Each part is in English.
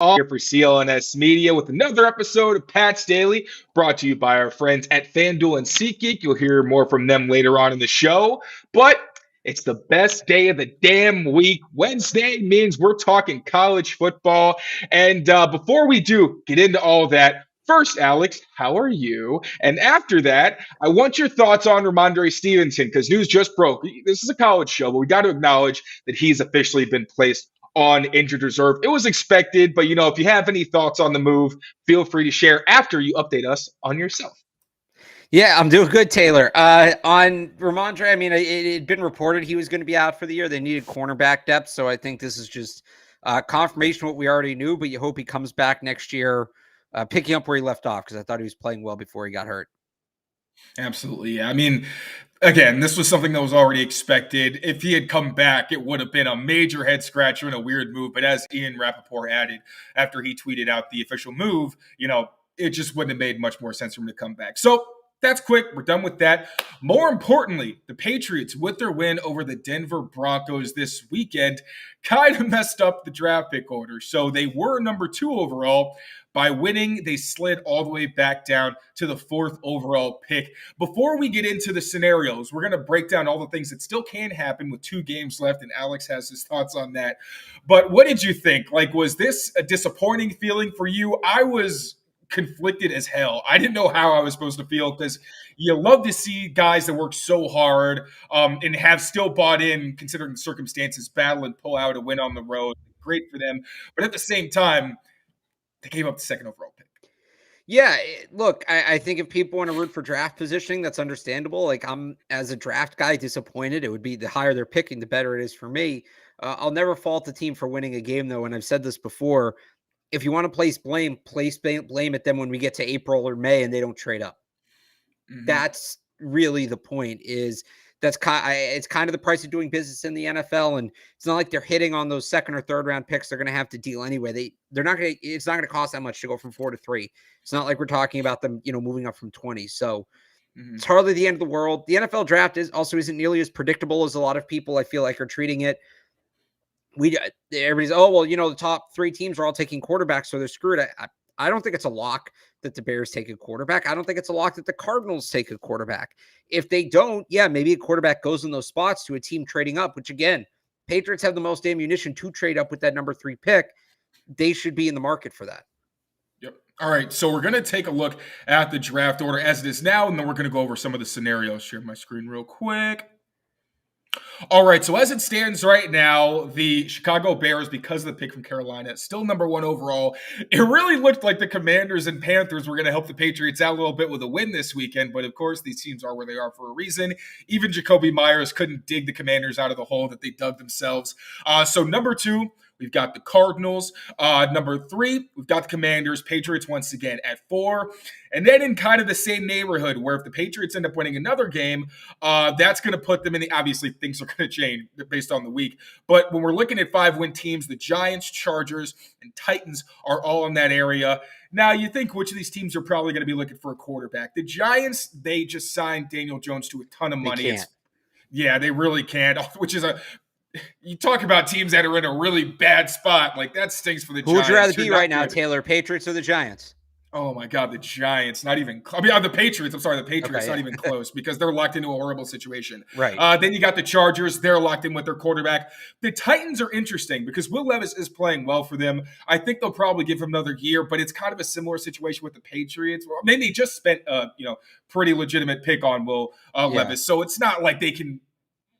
Here for CLNS Media with another episode of Pat's Daily, brought to you by our friends at FanDuel and SeatGeek. You'll hear more from them later on in the show, but it's the best day of the damn week. Wednesday means we're talking college football. And before we do get into all that, first, Alex, how are you? And after that, I want your thoughts on Ramondre Stevenson because news just broke. This is a college show, but we got to acknowledge that he's officially been placed on injured reserve. It was expected, but if you have any thoughts on the move, feel free to share after you update us on yourself. Yeah, I'm doing good, Taylor. On Ramondre, I mean, it had been reported he was going to be out for the year. They needed cornerback depth, so I think this is just confirmation of what we already knew, but you hope he comes back next year, picking up where he left off, because I thought he was playing well before he got hurt. Absolutely, yeah. I mean, again, this was something that was already expected. If he had come back, it would have been a major head scratcher and a weird move. But as Ian Rappaport added after he tweeted out the official move, it just wouldn't have made much more sense for him to come back. So that's quick. We're done with that. More importantly, the Patriots, with their win over the Denver Broncos this weekend, kind of messed up the draft pick order. So they were number 2 overall. By winning, they slid all the way back down to the 4th overall pick. Before we get into the scenarios, we're going to break down all the things that still can happen with 2 games left, and Alex has his thoughts on that. But what did you think? Was this a disappointing feeling for you? I was conflicted as hell. I didn't know how I was supposed to feel because you love to see guys that work so hard and have still bought in, considering the circumstances, battle and pull out a win on the road. Great for them. But at the same time, they gave up the 2nd overall pick. Yeah, look, I think if people want to root for draft positioning, that's understandable. I'm, as a draft guy, disappointed. It would be the higher they're picking, the better it is for me. I'll never fault the team for winning a game, though, and I've said this before. If you want to place blame at them when we get to April or May and they don't trade up. Mm-hmm. That's really the point. It's kind of the price of doing business in the NFL, and it's not like they're hitting on those 2nd or 3rd round picks. They're going to have to deal anyway. They're not going to. It's not going to cost that much to go from 4 to 3. It's not like we're talking about them, moving up from 20. So It's hardly the end of the world. The NFL draft isn't nearly as predictable as a lot of people I feel like are treating it. Everybody's the top 3 teams are all taking quarterbacks, so they're screwed. I don't think it's a lock that the Bears take a quarterback. I don't think it's a lock that the Cardinals take a quarterback. If they don't, maybe a quarterback goes in those spots to a team trading up, which again, Patriots have the most ammunition to trade up with that number 3 pick. They should be in the market for that. Yep. All right, so we're going to take a look at the draft order as it is now, and then we're going to go over some of the scenarios. Share my screen real quick. All right, so as it stands right now, the Chicago Bears, because of the pick from Carolina, still number 1 overall. It really looked like the Commanders and Panthers were going to help the Patriots out a little bit with a win this weekend, but of course, these teams are where they are for a reason. Even Jacoby Myers couldn't dig the Commanders out of the hole that they dug themselves. So number 2, we've got the Cardinals. Number 3, we've got the Commanders. Patriots once again at 4. And then in kind of the same neighborhood where if the Patriots end up winning another game, that's going to put them in the – obviously things are going to change based on the week. But when we're looking at 5-win teams, the Giants, Chargers, and Titans are all in that area. Now, you think which of these teams are probably going to be looking for a quarterback. The Giants, they just signed Daniel Jones to a ton of money. They really can't, which is a – you talk about teams that are in a really bad spot. That stinks for the Giants. Who would you rather be right now, Taylor, Patriots or the Giants? Oh, my God, the Giants. Not even – the Patriots. I'm sorry, the Patriots. Okay, not even close because they're locked into a horrible situation. Right. Then you got the Chargers. They're locked in with their quarterback. The Titans are interesting because Will Levis is playing well for them. I think they'll probably give him another year, but it's kind of a similar situation with the Patriots. Well, maybe they just spent a pretty legitimate pick on Will Levis. So it's not like they can –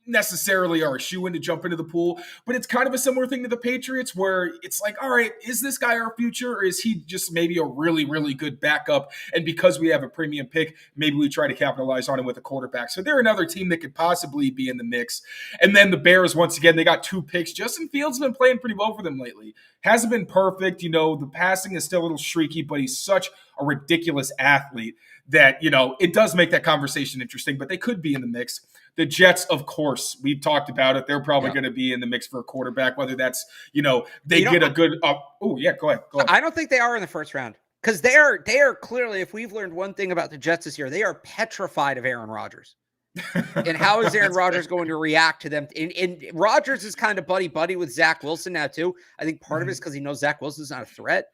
necessarily are a shoe-in to jump into the pool, but it's kind of a similar thing to the Patriots where it's like, all right, is this guy our future or is he just maybe a really, really good backup? And because we have a premium pick, maybe we try to capitalize on him with a quarterback. So they're another team that could possibly be in the mix. And then the Bears, once again, they got 2 picks. Justin Fields has been playing pretty well for them lately. Hasn't been perfect. The passing is still a little streaky, but he's such a ridiculous athlete that, it does make that conversation interesting, but they could be in the mix. The Jets, of course, we've talked about it. They're probably going to be in the mix for a quarterback, whether that's, they get a good go ahead. I don't think they are in the first round because they are clearly, if we've learned one thing about the Jets this year, they are petrified of Aaron Rodgers. And how is Aaron Rodgers going to react to them? And Rodgers is kind of buddy-buddy with Zach Wilson now, too. I think part of it is because he knows Zach Wilson's not a threat.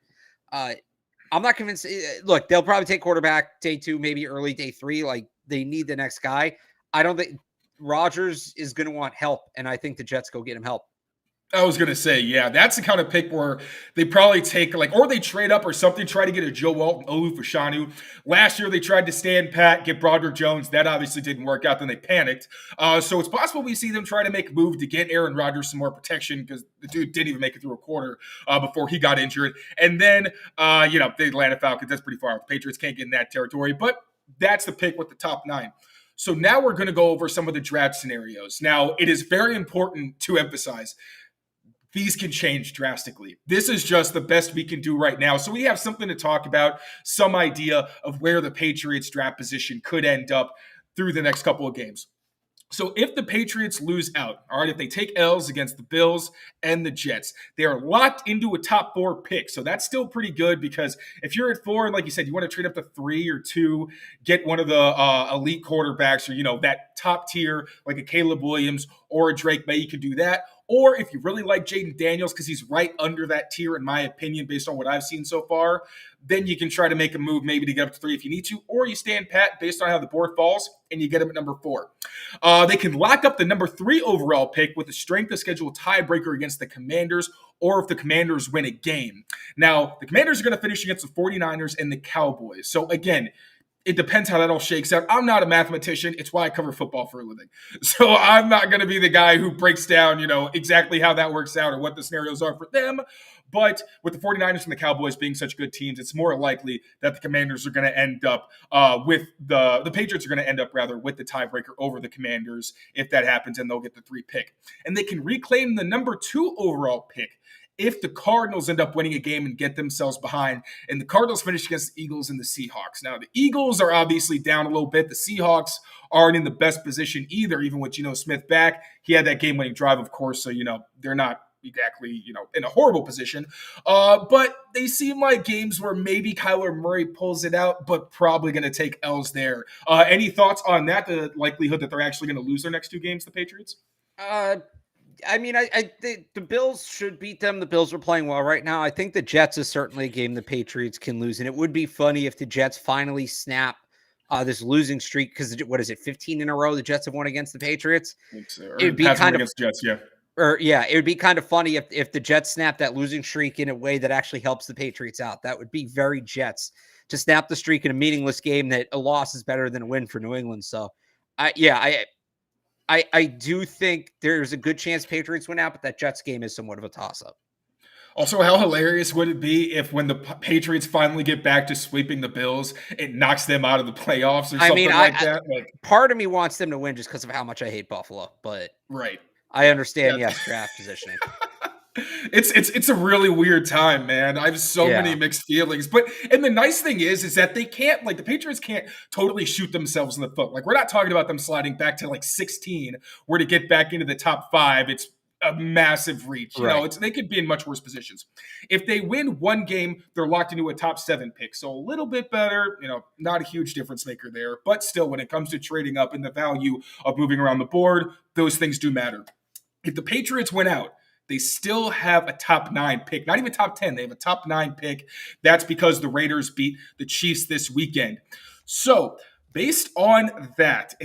I'm not convinced. Look, they'll probably take quarterback day 2, maybe early day 3. Like, they need the next guy. I don't think Rodgers is going to want help, and I think the Jets go get him help. I was going to say, yeah, that's the kind of pick where they probably take, or they trade up or something, try to get a Joe Walton, Olu Fashanu. Last year, they tried to stand pat, get Broderick Jones. That obviously didn't work out. Then they panicked. So it's possible we see them try to make a move to get Aaron Rodgers some more protection because the dude didn't even make it through a quarter before he got injured. And then, the Atlanta Falcons, that's pretty far out. The Patriots can't get in that territory. But that's the pick with the top 9. So now we're going to go over some of the draft scenarios. Now, it is very important to emphasize these can change drastically. This is just the best we can do right now. So we have something to talk about, some idea of where the Patriots draft position could end up through the next couple of games. So if the Patriots lose out, all right, if they take L's against the Bills and the Jets, they are locked into a top 4 pick. So that's still pretty good because if you're at 4, and like you said, you want to trade up to 3 or 2, get one of the elite quarterbacks or, that top tier like a Caleb Williams or a Drake May, you can do that. Or if you really like Jaden Daniels because he's right under that tier, in my opinion, based on what I've seen so far, then you can try to make a move maybe to get up to 3 if you need to, or you stand pat based on how the board falls and you get him at number 4. They can lock up the number 3 overall pick with a strength of schedule tiebreaker against the Commanders, or if the Commanders win a game. Now, the Commanders are going to finish against the 49ers and the Cowboys. So again, it depends how that all shakes out. I'm not a mathematician. It's why I cover football for a living. So I'm not going to be the guy who breaks down, exactly how that works out or what the scenarios are for them. But with the 49ers and the Cowboys being such good teams, it's more likely that the Commanders are going to end up with the Patriots are going to end up rather with the tiebreaker over the Commanders if that happens, and they'll get the 3 pick. And they can reclaim the number 2 overall pick if the Cardinals end up winning a game and get themselves behind, and the Cardinals finish against the Eagles and the Seahawks. Now, the Eagles are obviously down a little bit. The Seahawks aren't in the best position either, even with Geno Smith back. He had that game-winning drive, of course, so, they're not exactly, in a horrible position. But they seem like games where maybe Kyler Murray pulls it out, but probably going to take L's there. Any thoughts on that, the likelihood that they're actually going to lose their next 2 games, the Patriots? I think the Bills should beat them. The Bills are playing well right now. I think the Jets is certainly a game the Patriots can lose. And it would be funny if the Jets finally snap this losing streak, because what is it, 15 in a row the Jets have won against the Patriots? It would be kind of against Jets, yeah. It would be kind of funny if the Jets snap that losing streak in a way that actually helps the Patriots out. That would be very Jets to snap the streak in a meaningless game that a loss is better than a win for New England. So, I do think there's a good chance Patriots win out, but that Jets game is somewhat of a toss-up. Also, how hilarious would it be if when the Patriots finally get back to sweeping the Bills, it knocks them out of the playoffs or something like that? Part of me wants them to win just because of how much I hate Buffalo, but right. I understand, yes, draft positioning. It's a really weird time, man. I have so many mixed feelings. And the nice thing is that they can't, the Patriots can't totally shoot themselves in the foot. We're not talking about them sliding back to 16, where to get back into the top 5, it's a massive reach. You know, they could be in much worse positions. If they win 1 game, they're locked into a top 7 pick. So a little bit better, not a huge difference maker there. But still, when it comes to trading up and the value of moving around the board, those things do matter. If the Patriots win out, they still have a top 9 pick, not even top 10. They have a top 9 pick. That's because the Raiders beat the Chiefs this weekend. So based on that,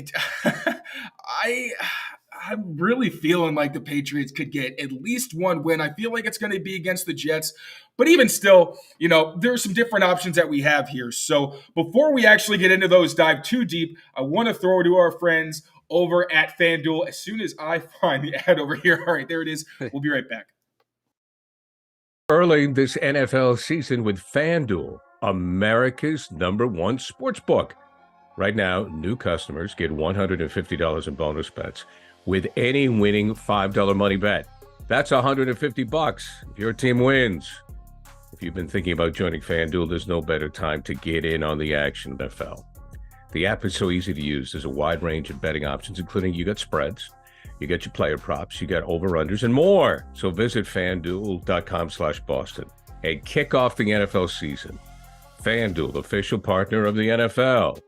I'm really feeling like the Patriots could get at least 1 win. I feel like it's going to be against the Jets. But even still, there are some different options that we have here. So before we actually get into those, dive too deep, I want to throw it to our friends over at FanDuel as soon as I find the ad over here. All right, there it is. We'll be right back. Early this NFL season with FanDuel, America's #1 sportsbook. Right now, new customers get $150 in bonus bets with any winning $5 money bet. That's $150 if your team wins. If you've been thinking about joining FanDuel, there's no better time to get in on the action, NFL. The app is so easy to use. There's a wide range of betting options, including you got spreads, you got your player props, you got over-unders, and more. So visit FanDuel.com/Boston and kick off the NFL season. FanDuel, official partner of the NFL.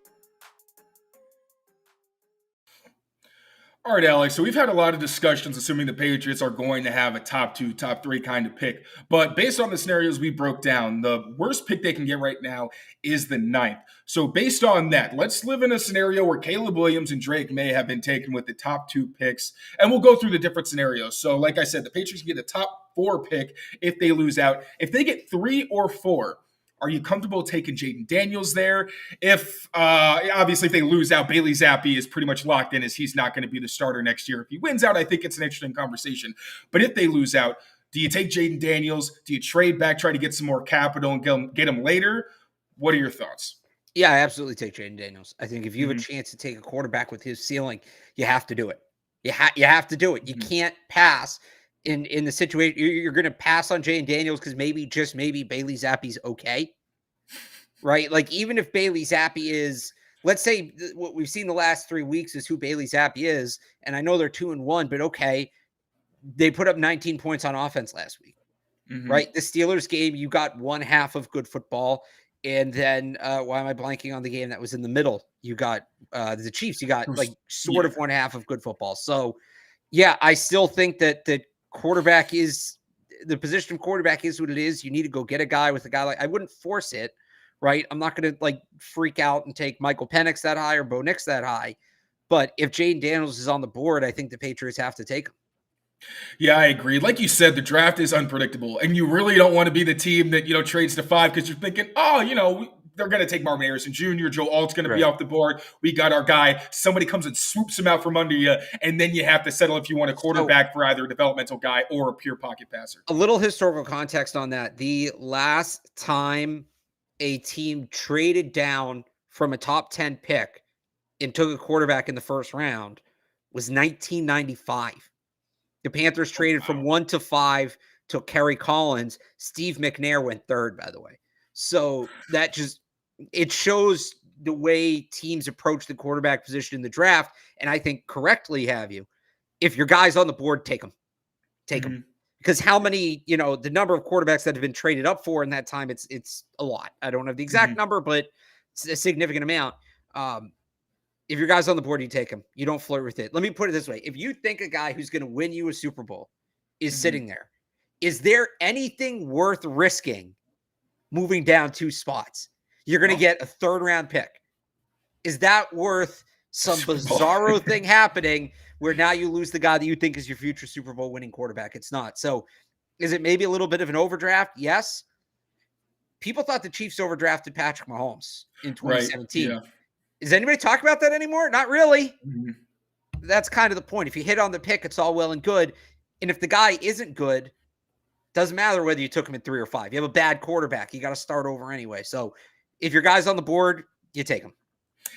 All right, Alex. So we've had a lot of discussions assuming the Patriots are going to have a top 2, top 3 kind of pick. But based on the scenarios we broke down, the worst pick they can get right now is the 9th. So based on that, let's live in a scenario where Caleb Williams and Drake May have been taken with the top 2 picks. And we'll go through the different scenarios. So like I said, the Patriots get a top 4 pick if they lose out. If they get 3 or 4, are you comfortable taking Jaden Daniels there? If obviously if they lose out, Bailey Zappe is pretty much locked in as he's not going to be the starter next year. If he wins out, I think it's an interesting conversation. But if they lose out, do you take Jaden Daniels? Do you trade back, try to get some more capital and get him later? What are your thoughts? Yeah, I absolutely take Jaden Daniels. I think if you have a chance to take a quarterback with his ceiling, you have to do it. You have to do it. You can't pass. In the situation, you're going to pass on Jaden Daniels because maybe Bailey Zappe's okay, right? Like even if Bailey Zappe is, let's say what we've seen the last 3 weeks is who Bailey Zappe is, and I know they're 2-1, but okay, they put up 19 points on offense last week, right? The Steelers game, you got one half of good football, and then why am I blanking on the game that was in the middle? You got the Chiefs, you got like sort of one half of good football. So yeah, I still think that quarterback is the position of quarterback is what it is. You need to go get a guy with a guy like, I wouldn't force it, right? I'm not going to like freak out and take Michael Penix that high or Bo Nix that high. But if Jaden Daniels is on the board, I think the Patriots have to take him. Yeah, I agree. Like you said, the draft is unpredictable, and you really don't want to be the team that, trades to 5 because you're thinking, they're going to take Marvin Harrison Jr., Joe Alt's going to be off the board. We got our guy. Somebody comes and swoops him out from under you, and then you have to settle if you want a quarterback for either a developmental guy or a pure pocket passer. A little historical context on that. The last time a team traded down from a top 10 pick and took a quarterback in the first round was 1995. The Panthers traded from 1 to 5, took Kerry Collins. Steve McNair went 3rd, by the way. So that it shows the way teams approach the quarterback position in the draft. And I think correctly have you. If your guy's on the board, take him. Take him. Because how many, the number of quarterbacks that have been traded up for in that time, it's a lot. I don't have the exact number, but it's a significant amount. If your guy's on the board, you take him. You don't flirt with it. Let me put it this way. If you think a guy who's going to win you a Super Bowl is sitting there, is there anything worth risking moving down 2 spots? You're going to get a 3rd round pick. Is that worth some bizarro thing happening where now you lose the guy that you think is your future Super Bowl winning quarterback? It's not. So is it maybe a little bit of an overdraft? Yes. People thought the Chiefs overdrafted Patrick Mahomes in 2017. Right, yeah. Does anybody talk about that anymore? Not really. That's kind of the point. If you hit on the pick, it's all well and good. And if the guy isn't good, doesn't matter whether you took him at 3 or 5. You have a bad quarterback. You got to start over anyway. So if your guy's on the board, you take him.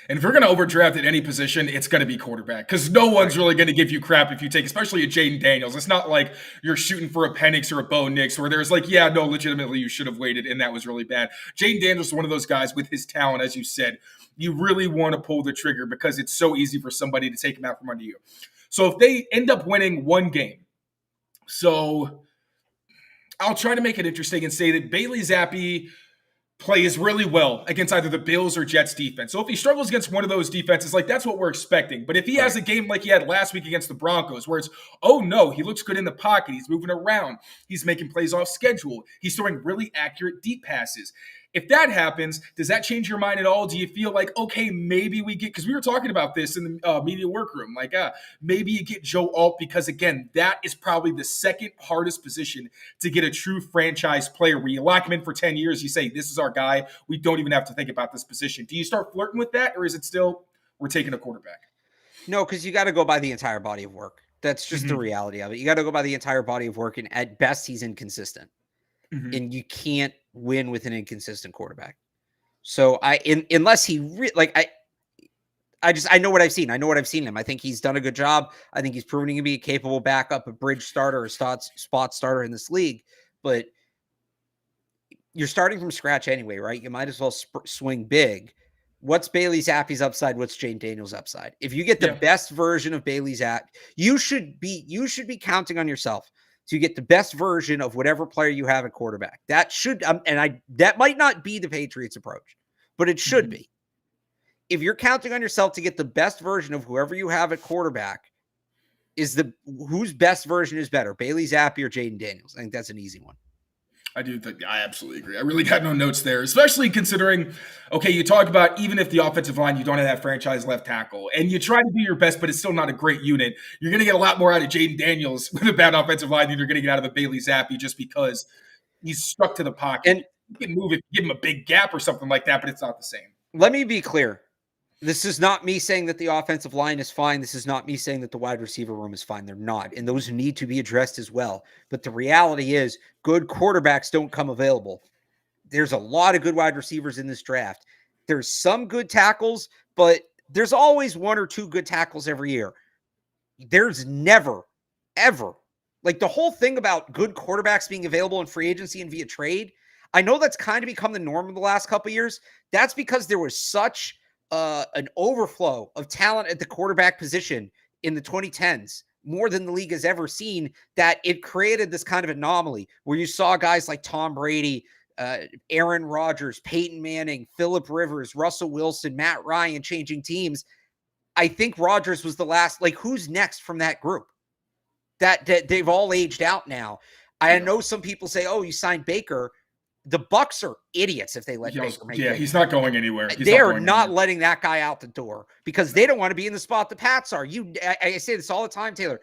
And if you're going to overdraft at any position, it's going to be quarterback because no one's really going to give you crap if you take, especially a Jaden Daniels. It's not like you're shooting for a Penix or a Bo Nix where there's like, yeah, no, legitimately you should have waited and that was really bad. Jaden Daniels is one of those guys with his talent, as you said. You really want to pull the trigger because it's so easy for somebody to take him out from under you. So if they end up winning one game, so I'll try to make it interesting and say that Bailey Zappe plays really well against either the Bills or Jets defense. So if he struggles against one of those defenses, like that's what we're expecting. But if he has a game like he had last week against the Broncos, where it's, oh no, he looks good in the pocket, he's moving around, he's making plays off schedule, he's throwing really accurate deep passes. If that happens, does that change your mind at all? Do you feel like, okay, maybe we get, because we were talking about this in the media workroom, like maybe you get Joe Alt because, again, that is probably the second hardest position to get a true franchise player where you lock him in for 10 years, you say, this is our guy, we don't even have to think about this position. Do you start flirting with that, or is it still, we're taking a quarterback? No, because you got to go by the entire body of work. That's just the reality of it. You got to go by the entire body of work, and at best, he's inconsistent. And you can't win with an inconsistent quarterback. So unless he I know what I've seen. I know what I've seen him. I think he's done a good job. I think he's proven to be a capable backup, a bridge starter, a spot starter in this league. But you're starting from scratch anyway, right? You might as well swing big. What's Bailey Zappe's upside? What's Jaden Daniels' upside? If you get the best version of Bailey Zappe, you should be counting on yourself to get the best version of whatever player you have at quarterback. That should, that might not be the Patriots' approach, but it should be. If you're counting on yourself to get the best version of whoever you have at quarterback, whose best version is better, Bailey Zappe or Jaden Daniels? I think that's an easy one. I do think I absolutely agree. I really got no notes there, especially considering, okay, you talk about even if the offensive line, you don't have that franchise left tackle, and you try to do your best, but it's still not a great unit. You're going to get a lot more out of Jaden Daniels with a bad offensive line than you're going to get out of a Bailey Zappe just because he's stuck to the pocket. And you can move if you give him a big gap or something like that, but it's not the same. Let me be clear. This is not me saying that the offensive line is fine. This is not me saying that the wide receiver room is fine. They're not. And those need to be addressed as well. But the reality is good quarterbacks don't come available. There's a lot of good wide receivers in this draft. There's some good tackles, but there's always one or two good tackles every year. There's never, ever, like the whole thing about good quarterbacks being available in free agency and via trade. I know that's kind of become the norm in the last couple of years. That's because there was such an overflow of talent at the quarterback position in the 2010s, more than the league has ever seen, that it created this kind of anomaly where you saw guys like Tom Brady, Aaron Rodgers, Peyton Manning, Phillip Rivers, Russell Wilson, Matt Ryan changing teams. I think Rodgers was the last, like, who's next from that group? That they've all aged out now. I know some people say, oh, you signed Baker. The Bucs are idiots if they let Baker make it. He's not going anywhere. They are not letting that guy out the door because they don't want to be in the spot the Pats are. I say this all the time, Taylor.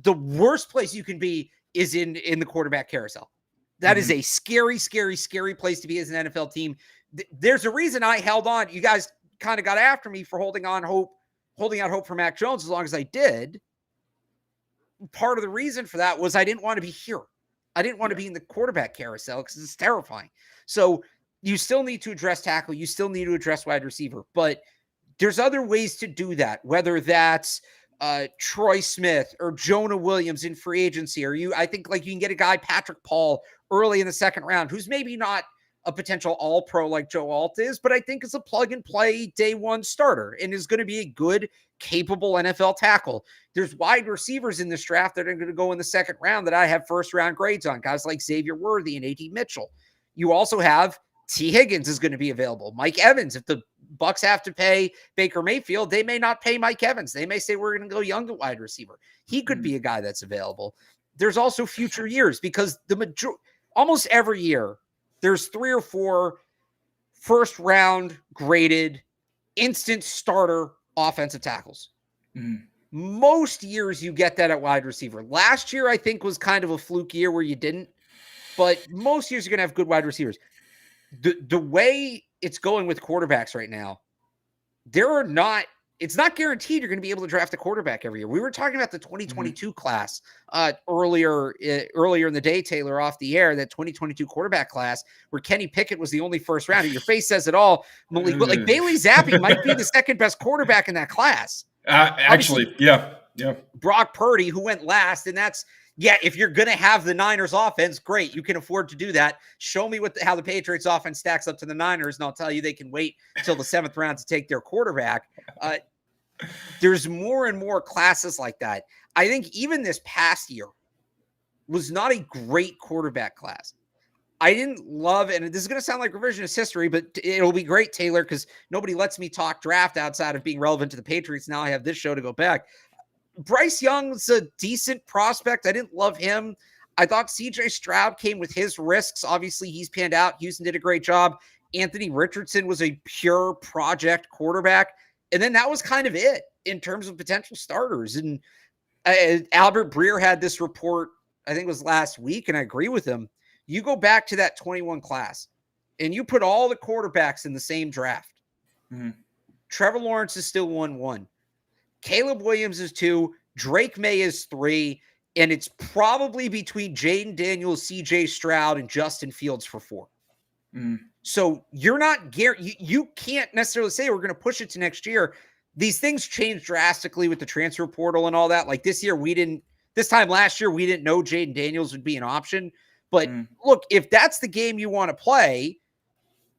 The worst place you can be is in the quarterback carousel. That is a scary, scary, scary place to be as an NFL team. There's a reason I held on. You guys kind of got after me for holding out hope for Mac Jones as long as I did. Part of the reason for that was I didn't want to be here. I didn't want to be in the quarterback carousel because it's terrifying. So you still need to address tackle. You still need to address wide receiver. But there's other ways to do that, whether that's Troy Smith or Jonah Williams in free agency. I think like you can get a guy, Patrick Paul, early in the second round, who's maybe not a potential all-pro like Joe Alt is, but I think is a plug-and-play day one starter and is going to be a good, capable NFL tackle. There's wide receivers in this draft that are going to go in the second round that I have first-round grades on, guys like Xavier Worthy and A.D. Mitchell. You also have T. Higgins is going to be available. Mike Evans, if the Bucs have to pay Baker Mayfield, they may not pay Mike Evans. They may say we're going to go young at wide receiver. He could be a guy that's available. There's also future years because almost every year, there's 3 or 4 first round graded instant starter offensive tackles. Most years you get that at wide receiver. Last year, I think, was kind of a fluke year where you didn't, but most years you're going to have good wide receivers. The way it's going with quarterbacks right now, it's not guaranteed you're going to be able to draft a quarterback every year. We were talking about the 2022 class earlier in the day, Taylor, off the air, that 2022 quarterback class where Kenny Pickett was the only first rounder. Your face says it all, Malik. But like Bailey Zappe might be the second best quarterback in that class. Actually, yeah. Brock Purdy, who went last, and that's, if you're going to have the Niners offense, great. You can afford to do that. Show me how the Patriots offense stacks up to the Niners, and I'll tell you they can wait until the 7th round to take their quarterback. There's more and more classes like that. I think even this past year was not a great quarterback class. I didn't love, and this is going to sound like revisionist history, but it'll be great, Taylor, because nobody lets me talk draft outside of being relevant to the Patriots. Now I have this show to go back. Bryce Young's a decent prospect. I didn't love him. I thought CJ Stroud came with his risks. Obviously, he's panned out. Houston did a great job. Anthony Richardson was a pure project quarterback. And then that was kind of it in terms of potential starters. And Albert Breer had this report, I think it was last week, and I agree with him. You go back to that 21 class, and you put all the quarterbacks in the same draft. Trevor Lawrence is still 1-1. Caleb Williams is 2. Drake May is 3. And it's probably between Jaden Daniels, CJ Stroud, and Justin Fields for 4. So you're not you can't necessarily say we're going to push it to next year. These things change drastically with the transfer portal and all that. Like this time last year, we didn't know Jaden Daniels would be an option. But look, if that's the game you want to play,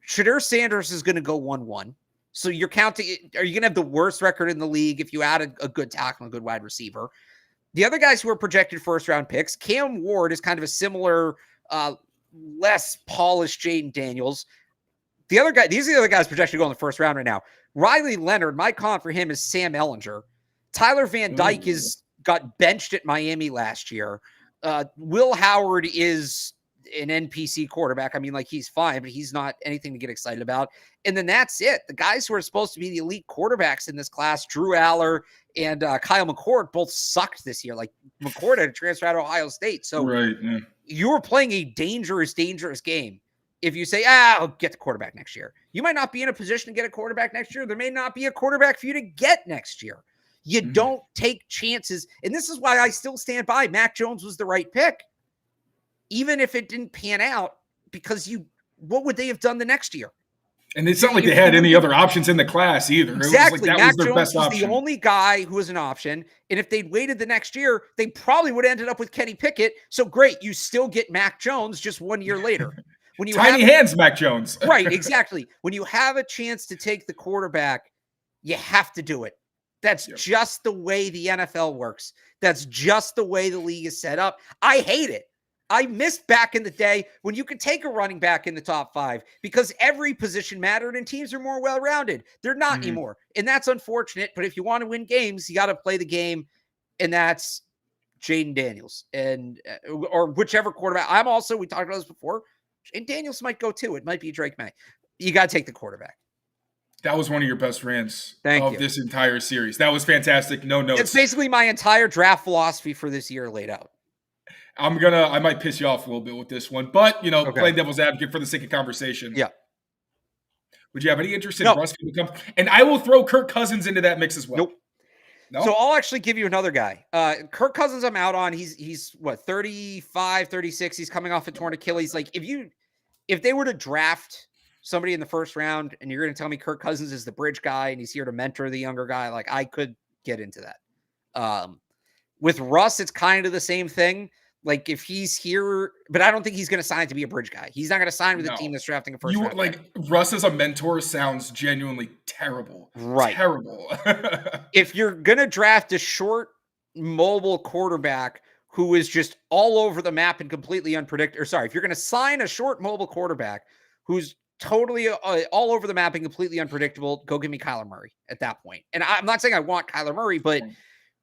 Shadur Sanders is going to go 1-1. So you're counting, are you going to have the worst record in the league if you add a good tackle and a good wide receiver? The other guys who are projected first round picks, Cam Ward is kind of a similar, less polished Jaden Daniels. These are the other guys projected to go in the first round right now. Riley Leonard, my comp for him is Sam Ehlinger. Tyler Van Dyke is got benched at Miami last year. Will Howard is an NPC quarterback. I mean, like, he's fine, but he's not anything to get excited about. And then that's it. The guys who are supposed to be the elite quarterbacks in this class, Drew Aller and Kyle McCord, both sucked this year. Like, McCord had to transfer out of Ohio State. So you were playing a dangerous game. If you say, I'll get the quarterback next year, you might not be in a position to get a quarterback next year. There may not be a quarterback for you to get next year. You don't take chances. And this is why I still stand by Mac Jones was the right pick. Even if it didn't pan out, because what would they have done the next year? And it's not like they had any other options in the class either. Exactly. It was like Mac was their Jones best was option. the only guy who was an option. And if they'd waited the next year, they probably would have ended up with Kenny Pickett. So great, you still get Mac Jones just 1 year later. When you Tiny hands, Mac Jones. Right, exactly. When you have a chance to take the quarterback, you have to do it. That's just the way the NFL works. That's just the way the league is set up. I hate it. I missed back in the day when you could take a running back in the top 5 because every position mattered and teams are more well-rounded. They're not anymore. And that's unfortunate. But if you want to win games, you got to play the game. And that's Jaden Daniels or whichever quarterback. We talked about this before. And Daniels might go too. It might be Drake May. You got to take the quarterback. That was one of your best rants of this entire series. That was fantastic. No notes. It's basically my entire draft philosophy for this year laid out. I might piss you off a little bit with this one, but playing devil's advocate for the sake of conversation. Yeah. Would you have any interest in Russ to become? And I will throw Kirk Cousins into that mix as well. Nope. No? So I'll actually give you another guy. Kirk Cousins I'm out on. He's what, 35, 36. He's coming off a torn Achilles. Like if they were to draft somebody in the first round and you're going to tell me Kirk Cousins is the bridge guy and he's here to mentor the younger guy, like I could get into that. With Russ, it's kind of the same thing. Like if he's here, but I don't think he's going to sign to be a bridge guy. He's not going to sign with a team that's drafting a first round. Like Russ as a mentor sounds genuinely terrible. Right. Terrible. If you're going to draft a short, mobile quarterback who is just all over the map and completely unpredictable, if you're going to sign a short, mobile quarterback who's totally all over the map and completely unpredictable, go give me Kyler Murray at that point. And I'm not saying I want Kyler Murray, but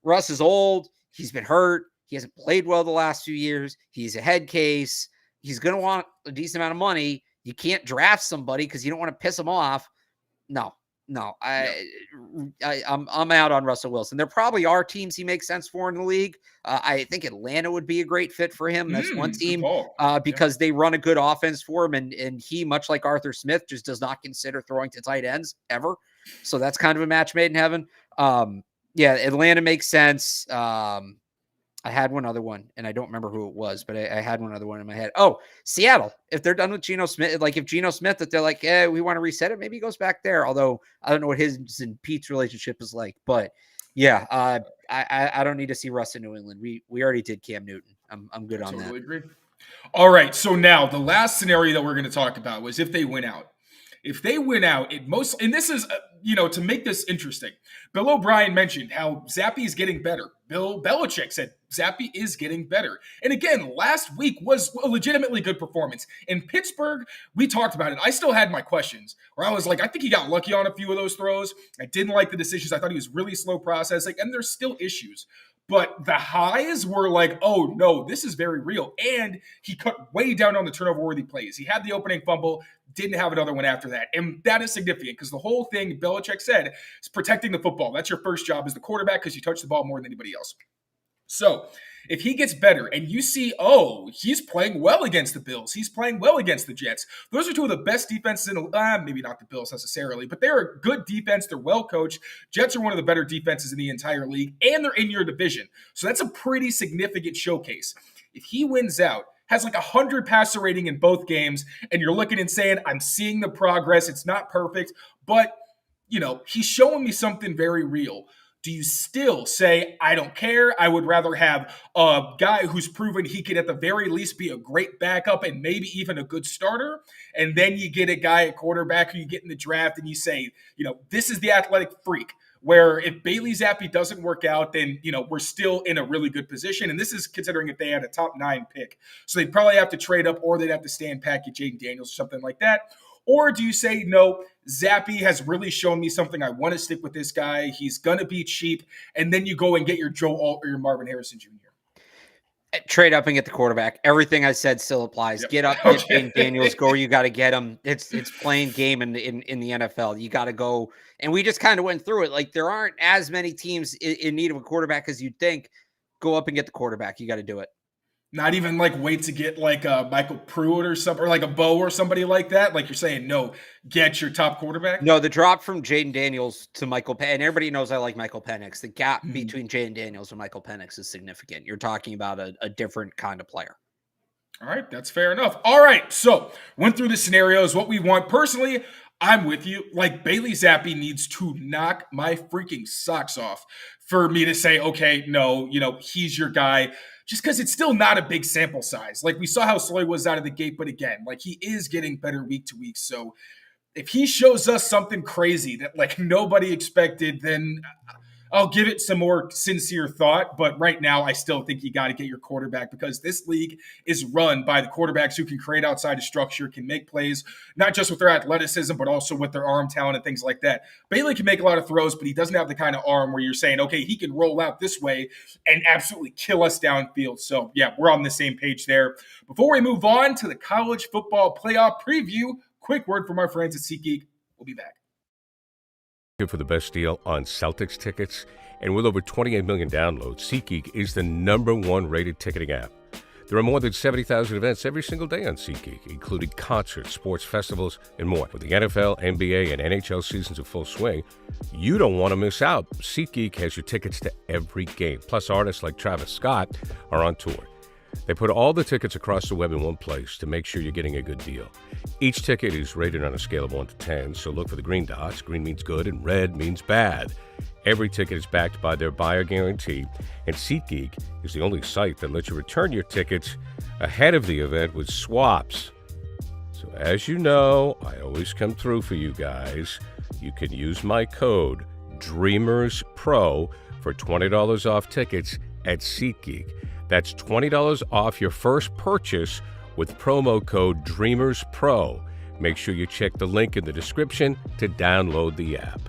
Russ is old. He's been hurt. He hasn't played well the last few years. He's a head case. He's going to want a decent amount of money. You can't draft somebody because you don't want to piss him off. No. I'm out on Russell Wilson. There probably are teams he makes sense for in the league. I think Atlanta would be a great fit for him. That's one team because they run a good offense for him. And he, much like Arthur Smith, just does not consider throwing to tight ends ever. So that's kind of a match made in heaven. Atlanta makes sense. I had one other one, and I don't remember who it was, but I had one other one in my head. Oh, Seattle. If they're done with Geno Smith, like if Geno Smith, if they're like, we want to reset it, maybe he goes back there. Although I don't know what his and Pete's relationship is like. But yeah, I don't need to see Russ in New England. We already did Cam Newton. I'm good on that. Totally agree. All right, so now the last scenario that we're going to talk about was if they win out. If they win out, and this is, to make this interesting, Bill O'Brien mentioned how Zappe is getting better. Bill Belichick said Zappe is getting better. And again, last week was a legitimately good performance. In Pittsburgh, we talked about it. I still had my questions where I was like, I think he got lucky on a few of those throws. I didn't like the decisions. I thought he was really slow processing, and there's still issues. But the highs were like, oh, no, this is very real. And he cut way down on the turnover-worthy plays. He had the opening fumble, didn't have another one after that. And that is significant because the whole thing Belichick said is protecting the football. That's your first job as the quarterback because you touch the ball more than anybody else. So if he gets better and you see, he's playing well against the Bills. He's playing well against the Jets. Those are two of the best defenses in maybe not the Bills necessarily, but they're a good defense. They're well coached. Jets are one of the better defenses in the entire league, and they're in your division. So that's a pretty significant showcase. If he wins out, has like 100 passer rating in both games, and you're looking and saying, I'm seeing the progress. It's not perfect, but, he's showing me something very real. Do you still say, I don't care, I would rather have a guy who's proven he could at the very least be a great backup and maybe even a good starter? And then you get a guy at quarterback who you get in the draft and you say, this is the athletic freak, where if Bailey Zappe doesn't work out, then, we're still in a really good position. And this is considering if they had a top 9 pick. So they'd probably have to trade up or they'd have to stand pat, get Jaden Daniels or something like that. Or do you say, no, Zappe has really shown me something. I want to stick with this guy. He's going to be cheap. And then you go and get your Joe Alt or your Marvin Harrison Jr. Trade up and get the quarterback. Everything I said still applies. Yep. Get up, get Jaden Daniels, go where you got to get him. It's playing game in the NFL. You got to go. And we just kind of went through it. Like, there aren't as many teams in need of a quarterback as you'd think. Go up and get the quarterback. You got to do it. Not even like wait to get like a Michael Pruitt or something, or like a Bo or somebody like that. Like you're saying, no, get your top quarterback. No, the drop from Jaden Daniels to Michael Penix, and everybody knows I like Michael Penix. The gap between Jaden Daniels and Michael Penix is significant. You're talking about a different kind of player. All right, that's fair enough. All right, so went through the scenarios, what we want. Personally, I'm with you. Like, Bailey Zappe needs to knock my freaking socks off for me to say, okay, no, he's your guy. Just because it's still not a big sample size. Like, we saw how slow he was out of the gate, but again, like, he is getting better week to week. So if he shows us something crazy that like nobody expected, then I'll give it some more sincere thought. But right now, I still think you got to get your quarterback, because this league is run by the quarterbacks who can create outside of structure, can make plays, not just with their athleticism, but also with their arm talent and things like that. Bailey can make a lot of throws, but he doesn't have the kind of arm where you're saying, okay, he can roll out this way and absolutely kill us downfield. So yeah, we're on the same page there. Before we move on to the college football playoff preview, quick word from our friends at SeatGeek. We'll be back. For the best deal on Celtics tickets, and with over 28 million downloads, SeatGeek is the #1 rated ticketing app. There are more than 70,000 events every single day on SeatGeek, including concerts, sports festivals, and more. With the NFL, NBA, and NHL seasons in full swing, you don't want to miss out. SeatGeek has your tickets to every game. Plus, artists like Travis Scott are on tour. They put all the tickets across the web in one place to make sure you're getting a good deal. Each ticket is rated on a scale of 1 to 10, so look for the green dots. Green means good and red means bad. Every ticket is backed by their buyer guarantee, and SeatGeek is the only site that lets you return your tickets ahead of the event with swaps. So as you know, I always come through for you guys. You can use my code DREAMERSPRO for $20 off tickets at SeatGeek. That's $20 off your first purchase with promo code DREAMERSPRO. Make sure you check the link in the description to download the app.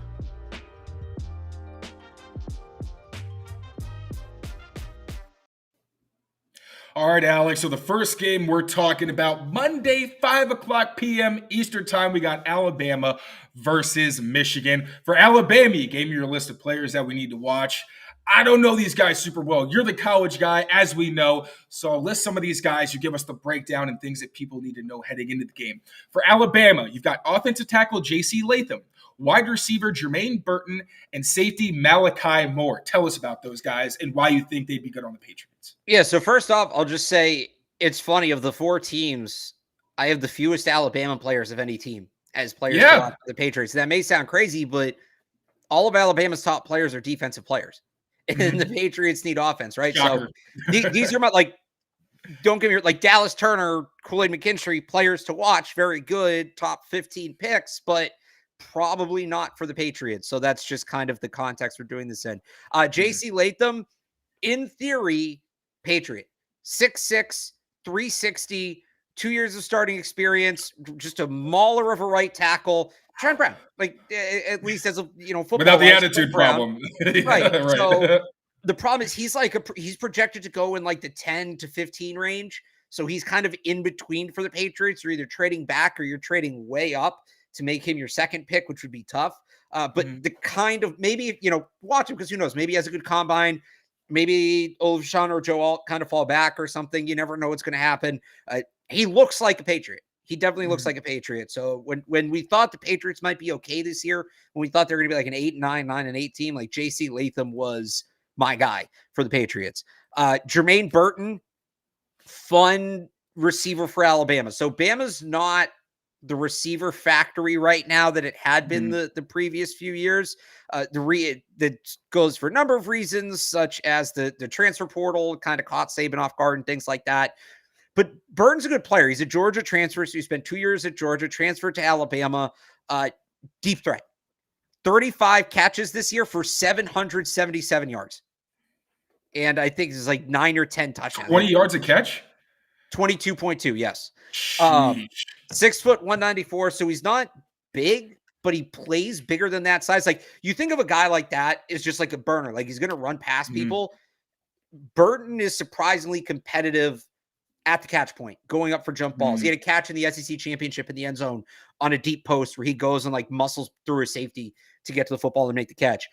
All right, Alex. So the first game we're talking about Monday, 5:00 p.m. Eastern time. We got Alabama versus Michigan. For Alabama, you gave me your list of players that we need to watch. I don't know these guys super well. You're the college guy, as we know. So I'll list some of these guys. You give us the breakdown and things that people need to know heading into the game. For Alabama, you've got offensive tackle J.C. Latham, wide receiver Jermaine Burton, and safety Malachi Moore. Tell us about those guys and why you think they'd be good on the Patriots. Yeah, so first off, I'll just say it's funny. Of the 4 teams, I have the fewest Alabama players of any team as players for the Patriots. That may sound crazy, but all of Alabama's top players are defensive players. And the Patriots need offense, right? Shocker. So these are my, like, don't get me wrong, like Dallas Turner, Kool-Aid McKinstry, players to watch, very good, top 15 picks, but probably not for the Patriots. So that's just kind of the context we're doing this in. J.C. Latham, in theory, Patriot, 6'6", 360, 2 years of starting experience, just a mauler of a right tackle. Trent Brown, like, at least as a football without the attitude problem, right? So the problem is he's projected to go in like the 10 to 15 range. So he's kind of in between for the Patriots. You're either trading back or you're trading way up to make him your second pick, which would be tough. But the kind of, maybe watch him, because who knows? Maybe he has a good combine. Maybe Olshan or Joe Alt kind of fall back or something. You never know what's going to happen. He looks like a Patriot. He definitely looks like a Patriot. So when we thought the Patriots might be okay this year, when we thought they were going to be like an 8-9, 9-8 team, like J.C. Latham was my guy for the Patriots. Jermaine Burton, fun receiver for Alabama. So Bama's not the receiver factory right now that it had been the previous few years. That goes for a number of reasons, such as the transfer portal kind of caught Saban off guard and things like that. But Burton's a good player. He's a Georgia transfer, so he spent 2 years at Georgia, transferred to Alabama. Deep threat. 35 catches this year for 777 yards. And I think it's like 9 or 10 touchdowns. 20 yards a catch? 22.2, yes. 6 foot 194. So he's not big, but he plays bigger than that size. Like you think of a guy like that is just like a burner. Like he's going to run past people. Burton is surprisingly competitive at the catch point, going up for jump balls. He had a catch in the SEC championship in the end zone on a deep post where he goes and like muscles through a safety to get to the football and make the catch.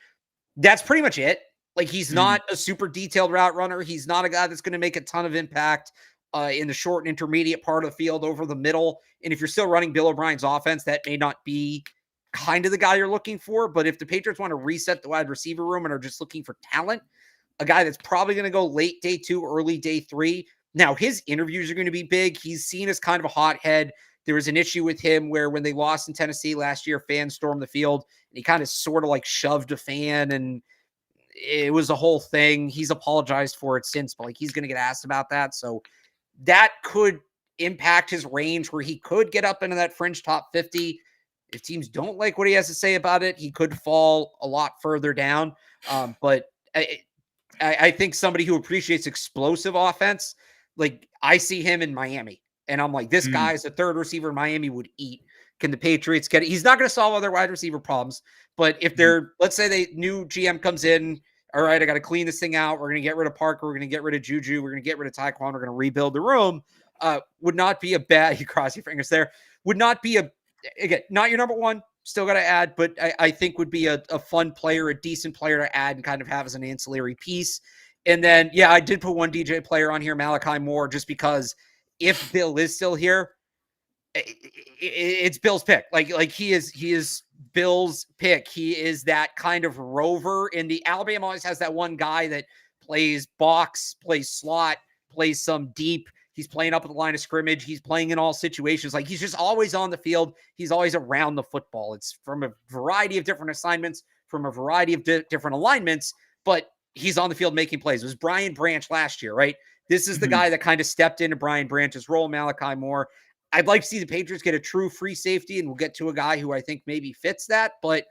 That's pretty much it. Like he's not a super detailed route runner. He's not a guy that's going to make a ton of impact in the short and intermediate part of the field over the middle. And if you're still running Bill O'Brien's offense, that may not be kind of the guy you're looking for. But if the Patriots want to reset the wide receiver room and are just looking for talent, a guy that's probably going to go late day 2, early day 3. Now, his interviews are going to be big. He's seen as kind of a hothead. There was an issue with him where when they lost in Tennessee last year, fans stormed the field, and he kind of sort of like shoved a fan, and it was a whole thing. He's apologized for it since, but like he's going to get asked about that. So that could impact his range where he could get up into that fringe top 50. If teams don't like what he has to say about it, he could fall a lot further down. But I think somebody who appreciates explosive offense, like I see him in Miami, and I'm like, this guy is a third receiver Miami would eat. Can the Patriots get it? He's not going to solve all their wide receiver problems, but if they're, let's say they new GM comes in, all right, I got to clean this thing out. We're going to get rid of Parker. We're going to get rid of Juju. We're going to get rid of Tyquan. We're going to rebuild the room. Would not be a bad, you cross your fingers there, would not be again, not your number one, still got to add, but I think would be a fun player, a decent player to add and kind of have as an ancillary piece. And then, yeah, I did put one DJ player on here, Malachi Moore, just because if Bill is still here, it's Bill's pick. Like he is Bill's pick. He is that kind of rover. And the Alabama always has that one guy that plays box, plays slot, plays some deep. He's playing up at the line of scrimmage. He's playing in all situations. Like he's just always on the field. He's always around the football. It's from a variety of different assignments, from a variety of different alignments, but he's on the field making plays. It was Brian Branch last year, right? This is the guy that kind of stepped into Brian Branch's role, Malachi Moore. I'd like to see the Patriots get a true free safety, and we'll get to a guy who I think maybe fits that, but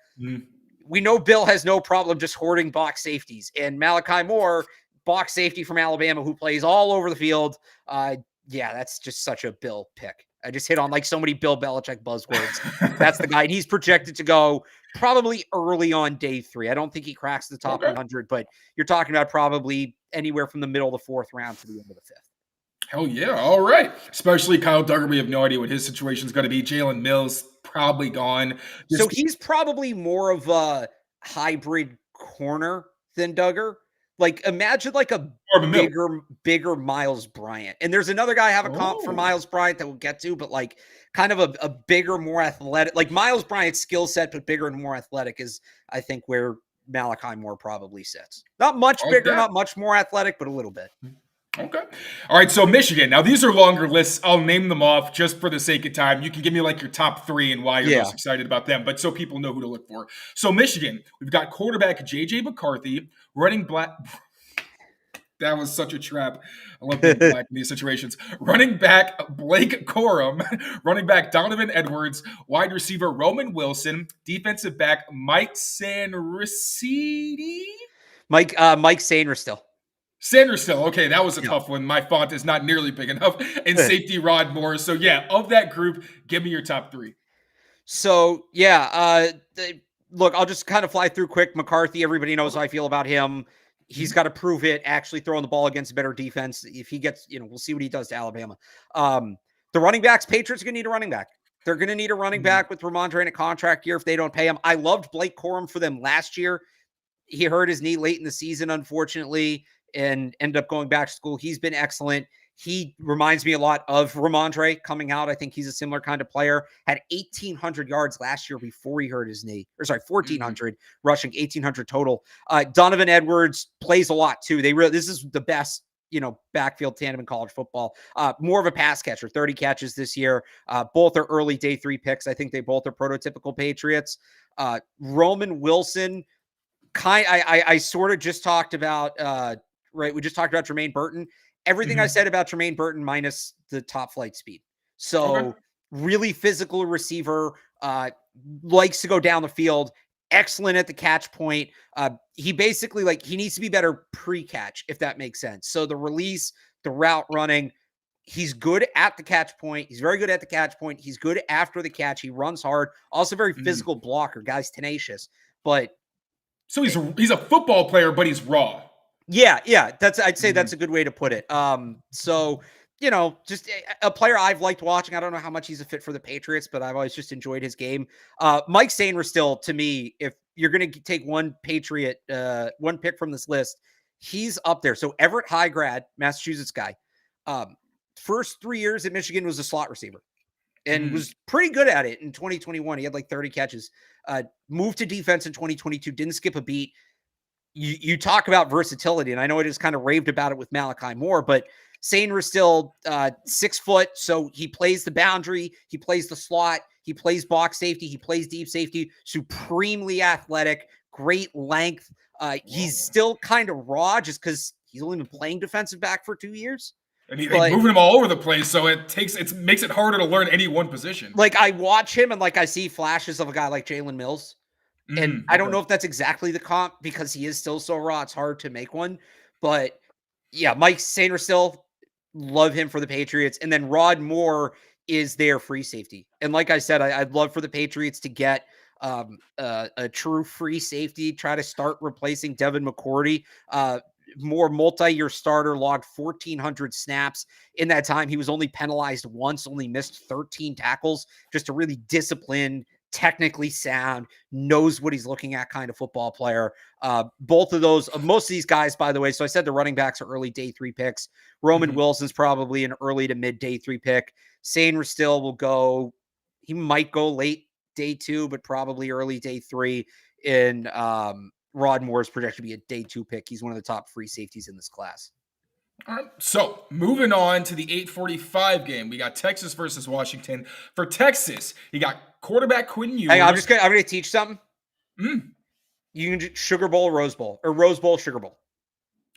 we know Bill has no problem just hoarding box safeties, and Malachi Moore, box safety from Alabama, who plays all over the field. Yeah, that's just such a Bill pick. I just hit on like so many Bill Belichick buzzwords. That's the guy. And he's projected to go probably early on day 3. I don't think he cracks the top 100, but you're talking about probably anywhere from the middle of the 4th round to the end of the 5th. Hell yeah. All right. Especially Kyle Duggar. We have no idea what his situation is going to be. Jalen Mills probably gone. So he's probably more of a hybrid corner than Duggar. Like imagine like a bigger Miles Bryant. And there's another guy I have a comp for Miles Bryant that we'll get to, but like kind of a bigger, more athletic, like Miles Bryant's skill set, but bigger and more athletic is I think where Malachi Moore probably sits. Not much bigger, not much more athletic, but a little bit. Okay. All right. So Michigan. Now these are longer lists. I'll name them off just for the sake of time. You can give me like your top 3 and why you're most excited about them, but so people know who to look for. So Michigan, we've got quarterback JJ McCarthy, running back. That was such a trap. I love being black in these situations. Running back Blake Corum, running back Donovan Edwards, wide receiver Roman Wilson, defensive back Mike Sanricidi. Mike Sanderstill. Sanderstill. Okay, that was a tough one. My font is not nearly big enough. And safety Rod Moore. So yeah, of that group, give me your top 3. So yeah, look, I'll just kind of fly through quick. McCarthy, everybody knows how I feel about him. He's got to prove it, actually throwing the ball against a better defense. If he gets, we'll see what he does to Alabama. The running backs, Patriots are going to need a running back. They're going to need a running back with Ramondre in a contract year if they don't pay him. I loved Blake Corum for them last year. He hurt his knee late in the season, unfortunately, and ended up going back to school. He's been excellent. He reminds me a lot of Ramondre coming out. I think he's a similar kind of player. Had 1,800 yards last year before he hurt his knee. 1,400 rushing, 1,800 total. Donovan Edwards plays a lot too. This is the best, backfield tandem in college football. More of a pass catcher, 30 catches this year. Both are early day 3 picks. I think they both are prototypical Patriots. Roman Wilson, I sort of just talked about, we just talked about Jermaine Burton. Everything I said about Jermaine Burton minus the top flight speed. So really physical receiver, likes to go down the field, excellent at the catch point. He basically he needs to be better pre-catch, if that makes sense. So the release, the route running, He's good at the catch point. He's very good at the catch point. He's good after the catch. He runs hard. Also very physical blocker. Guy's tenacious. But so he's a football player, but he's raw. Yeah. I'd say that's a good way to put it. So, just a player I've liked watching. I don't know how much he's a fit for the Patriots, but I've always just enjoyed his game. Mike Sainristil, to me, if you're going to take one Patriot, one pick from this list, he's up there. So Everett High grad, Massachusetts guy. First 3 years at Michigan was a slot receiver and was pretty good at it in 2021. He had like 30 catches. Moved to defense in 2022, didn't skip a beat. You talk about versatility, and I know I just kind of raved about it with Malachi Moore, but Sainristil, 6 foot, so he plays the boundary, he plays the slot, he plays box safety, he plays deep safety, supremely athletic, great length. He's still kind of raw just because he's only been playing defensive back for 2 years. And they're moving him all over the place, so it makes it harder to learn any one position. Like, I watch him and I see flashes of a guy like Jalen Mills. And I don't know if that's exactly the comp because he is still so raw. It's hard to make one. But yeah, Mike Sainristil, love him for the Patriots. And then Rod Moore is their free safety. And like I said, I'd love for the Patriots to get a true free safety, try to start replacing Devin McCourty. More multi-year starter, logged 1,400 snaps. In that time, he was only penalized once, only missed 13 tackles. Just a really disciplined, technically sound, knows what he's looking at kind of football player. Both of those, most of these guys, by the way, so I said the running backs are early day 3 picks. Roman Wilson's probably an early to mid day 3 pick. Sainristil will go, he might go late day 2, but probably early day 3. In Rod Moore's projected to be a day 2 pick. He's one of the top free safeties in this class. All right, so moving on to the 8:45 game, we got Texas versus Washington. For Texas, you got quarterback Quinn Ewers. Hey, I'm going to teach something. You can do Sugar Bowl, Rose Bowl, or Rose Bowl, Sugar Bowl.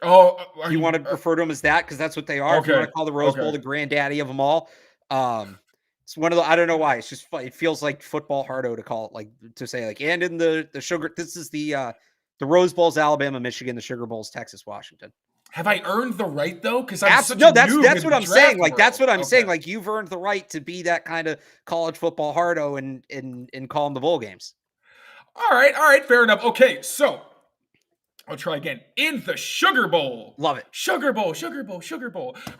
Oh, you want to refer to them as that because that's what they are. Okay. If you want to call the Rose Bowl the granddaddy of them all, it's one of the. I don't know why. It's just it feels like football hardo to call it to say and in the sugar. This is the Rose Bowl's Alabama, Michigan. The Sugar Bowl's Texas, Washington. Have I earned the right though? Because I'm such no, a that's noob that's in what the I'm draft saying. world. That's what I'm saying. You've earned the right to be that kind of college football hardo and call them the bowl games. All right, fair enough. Okay, so I'll try again. In the Sugar Bowl. Love it. Sugar Bowl.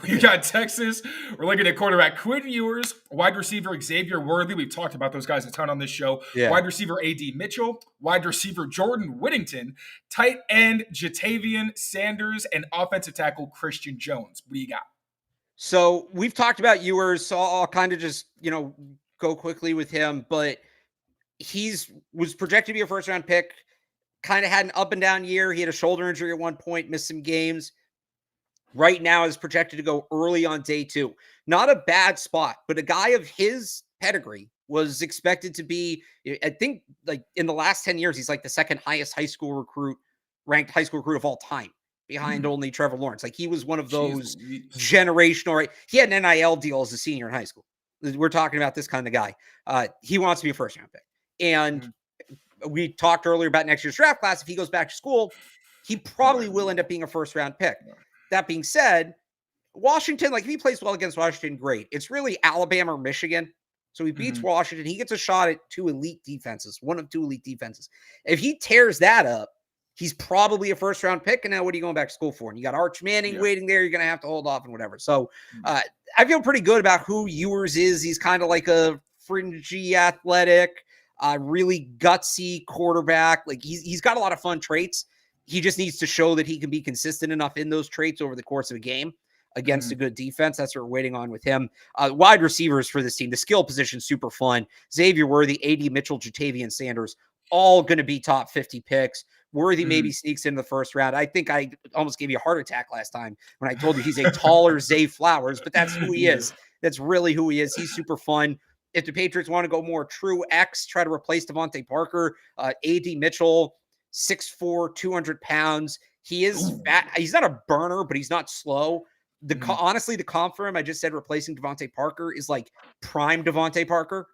We got Texas. We're looking at quarterback Quinn Ewers, wide receiver Xavier Worthy. We've talked about those guys a ton on this show. Yeah. Wide receiver A.D. Mitchell, wide receiver Jordan Whittington, tight end Jatavian Sanders, and offensive tackle Christian Jones. What do you got? So we've talked about Ewers, so I'll kind of just, go quickly with him, but was projected to be a first-round pick. Kind of had an up and down year. He had a shoulder injury at one point, missed some games. Right now is projected to go early on day 2. Not a bad spot, but a guy of his pedigree was expected to be, I think, in the last 10 years, he's the second highest ranked high school recruit of all time, behind only Trevor Lawrence. He was one of those generational, right? He had an NIL deal as a senior in high school. We're talking about this kind of guy. He wants to be a first round pick. And we talked earlier about next year's draft class. If he goes back to school, he probably will end up being a first round pick. That being said, Washington, if he plays well against Washington, great. It's really Alabama or Michigan. So he beats Washington. He gets a shot at 2 elite defenses, one of 2 elite defenses. If he tears that up, he's probably a first round pick. And now what are you going back to school for? And you got Arch Manning waiting there. You're going to have to hold off and whatever. So I feel pretty good about who Ewers is. He's kind of like a fringy athletic, really gutsy quarterback. He's got a lot of fun traits. He just needs to show that he can be consistent enough in those traits over the course of a game against a good defense. That's what we're waiting on with him. Wide receivers for this team, the skill position, super fun. Xavier Worthy, A.D. Mitchell, Jatavian Sanders, all going to be top 50 picks. Worthy maybe sneaks into the first round. I think I almost gave you a heart attack last time when I told you he's a taller Zay Flowers, but that's who he is. That's really who he is. He's super fun. If the Patriots want to go more true X, try to replace Devontae Parker, A.D. Mitchell, 6'4", 200 pounds. He is fat. He's not a burner, but he's not slow. Honestly, the comp for him, I just said replacing Devontae Parker is prime Devontae Parker.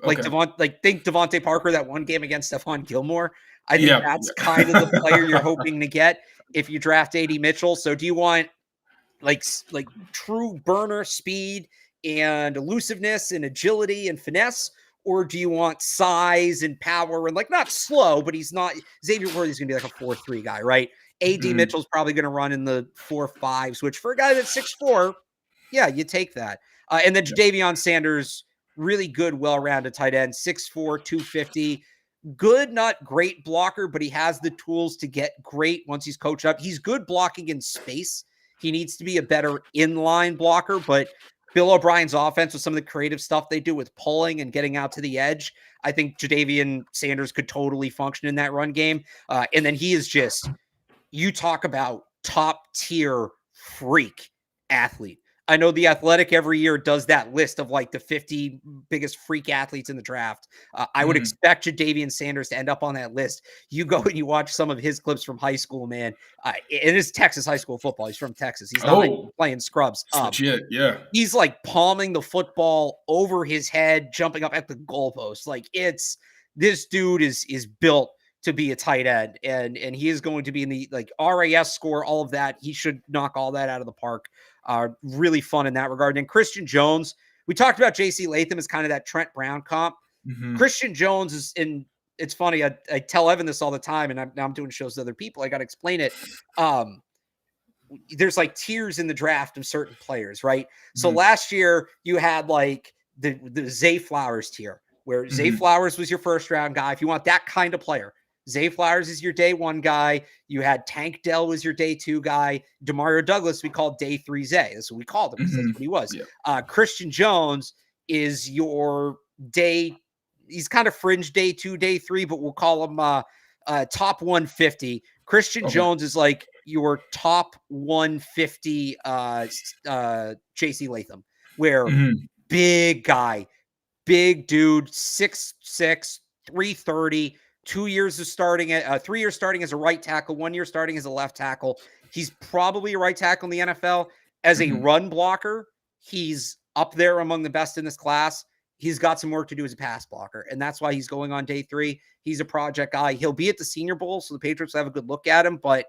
Think Devontae Parker that one game against Stephon Gilmore. I think that's kind of the player you're hoping to get if you draft A.D. Mitchell. So do you want like true burner speed and elusiveness and agility and finesse? Or do you want size and power and like not slow, but he's not Xavier Worthy's gonna be like a 4.3 guy, right? AD Mitchell's probably gonna run in the 4.5s, which for a guy that's 6'4", yeah, you take that. And then Jadavion Sanders, really good, well-rounded tight end, 6'4", 250. Good, not great blocker, but he has the tools to get great once he's coached up. He's good blocking in space. He needs to be a better inline blocker, but Bill O'Brien's offense with some of the creative stuff they do with pulling and getting out to the edge, I think Jadavion Sanders could totally function in that run game. And then he is just, you talk about top tier freak athlete. I know The Athletic every year does that list of like the 50 biggest freak athletes in the draft. I would expect Jadavion Sanders to end up on that list. You go and you watch some of his clips from high school, man. It is Texas high school football. He's from Texas. He's not like playing scrubs. Legit, yeah. He's like palming the football over his head, jumping up at the goalpost. Like this dude is built to be a tight end, and he is going to be in the like RAS score, all of that. He should knock all that out of the park. Really fun in that regard. And Christian Jones, we talked about JC Latham as kind of that Trent Brown comp. Christian Jones is in. It's funny. I tell Evan this all the time, and now I'm doing shows with other people. I got to explain it. There's like tiers in the draft of certain players, right? So last year you had like the Zay Flowers tier, where Zay Flowers was your first round guy. If you want that kind of player, Zay Flowers is your day one guy. You had Tank Dell was your day two guy. Demario Douglas we called day three Zay. That's what we called him. That's what he was. Yeah. Christian Jones is your day. He's kind of fringe day two, day three, but we'll call him top 150. Christian Jones is like your top 150 JC Latham, where big guy, big dude, 6'6", 330. 2 years of starting at 3 years starting as a right tackle, 1 year starting as a left tackle. He's probably a right tackle in the NFL. As a run blocker, he's up there among the best in this class. He's got some work to do as a pass blocker, and that's why he's going on day three. He's a project guy. He'll be at the Senior Bowl, so the Patriots will have a good look at him. But